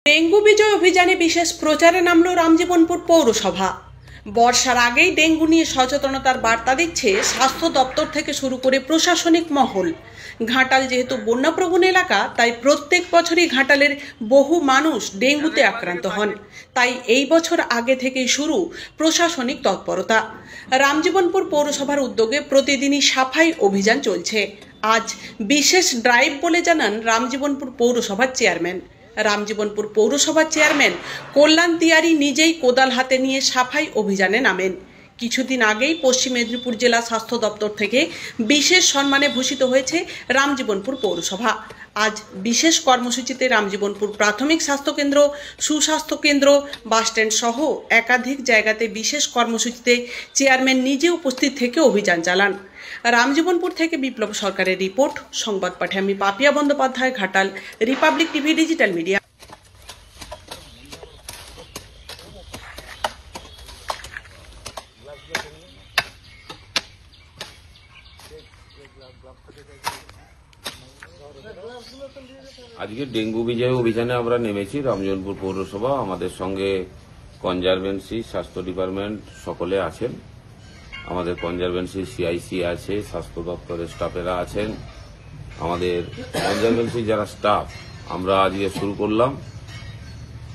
Dengue বিজয় অভিযানে বিশেষ প্রচারে নামল রামজীবনপুর পৌরসভা। বর্ষার আগেই ডেঙ্গু নিয়ে সচেতনতার বার্তা দিচ্ছে স্বাস্থ্য দপ্তর থেকে শুরু করে প্রশাসনিক মহল। ঘাটাল যেহেতু বন্যাপ্রবণ এলাকা, তাই প্রত্যেক বছরই ঘাটালের বহু মানুষ ডেঙ্গুতে আক্রান্ত হন। তাই এই বছর আগে থেকেই শুরু প্রশাসনিক তৎপরতা। রামজীবনপুর পৌরসভার উদ্যোগে প্রতিদিনই সাফাই অভিযান চলছে। আজ বিশেষ ড্রাইভ বলে জানান রামজীবনপুর পৌরসভার চেয়ারম্যান। রামজীবনপুর পৌরসভার চেয়ারম্যান কল্যাণ তিয়ারি নিজেই কোদাল হাতে নিয়ে সাফাই অভিযানে নামেন। কিছুদিন আগেই পশ্চিম মেদিনীপুর জেলা স্বাস্থ্য দপ্তর থেকে বিশেষ সম্মানে ভূষিত হয়েছে রামজীবনপুর পৌরসভা। আজ বিশেষ কর্মসূচিতে রামজীবনপুর প্রাথমিক স্বাস্থ্যকেন্দ্র, সুস্বাস্থ্য কেন্দ্র, বাসস্ট্যান্ড সহ একাধিক জায়গাতে বিশেষ কর্মসূচিতে চেয়ারম্যান নিজে উপস্থিত থেকে অভিযান চালান। রামজীবনপুর থেকে বিপ্লব সরকারের রিপোর্ট। সংবাদ পাঠে আমি Papiya Bandyopadhyay, Ghatal, Republic TV digital media. আজকে ডেঙ্গু বিজয় অভিযানে আমরা নেমেছি রামজীবনপুর পৌরসভা। আমাদের সঙ্গে কনজারভেন্সি, স্বাস্থ্য ডিপার্টমেন্ট সকলে আছেন। আমাদের কনজারভেন্সি সিআইসি আছে, স্বাস্থ্য দপ্তরের স্টাফেরা আছেন। আমাদের কনজারভেন্সি যারা স্টাফ, আমরা আজকে শুরু করলাম।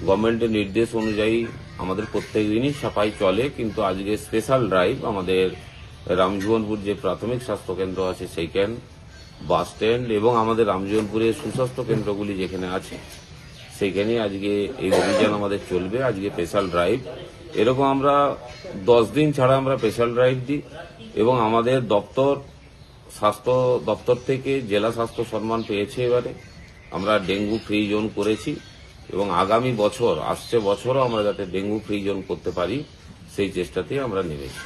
গভর্নমেন্টের নির্দেশ অনুযায়ী আমাদের প্রত্যেক দিনই সাফাই চলে, কিন্তু আজকে স্পেশাল ড্রাইভ আমাদের রামজীবনপুর যে প্রাথমিক স্বাস্থ্য কেন্দ্র আছে সেইখান, বাস স্ট্যান্ড এবং আমাদের রামজীবনপুরের সুস্বাস্থ্য কেন্দ্রগুলি যেখানে আছে সেইখানে আজকে এই অভিযান আমাদের চলবে। আজকে স্পেশাল ড্রাইভ, এরকম আমরা 10 দিন ছাড়া আমরা স্পেশাল ড্রাইভ দিই এবং আমাদের দপ্তর, স্বাস্থ্য দপ্তর থেকে জেলা স্বাস্থ্য সম্মান পেয়েছে। এবারে আমরা ডেঙ্গু ফ্রি জোন করেছি এবং আগামী বছর, আসছে বছরও আমরা যাতে ডেঙ্গু ফ্রি জোন করতে পারি সেই চেষ্টাতেই আমরা নেমেছি।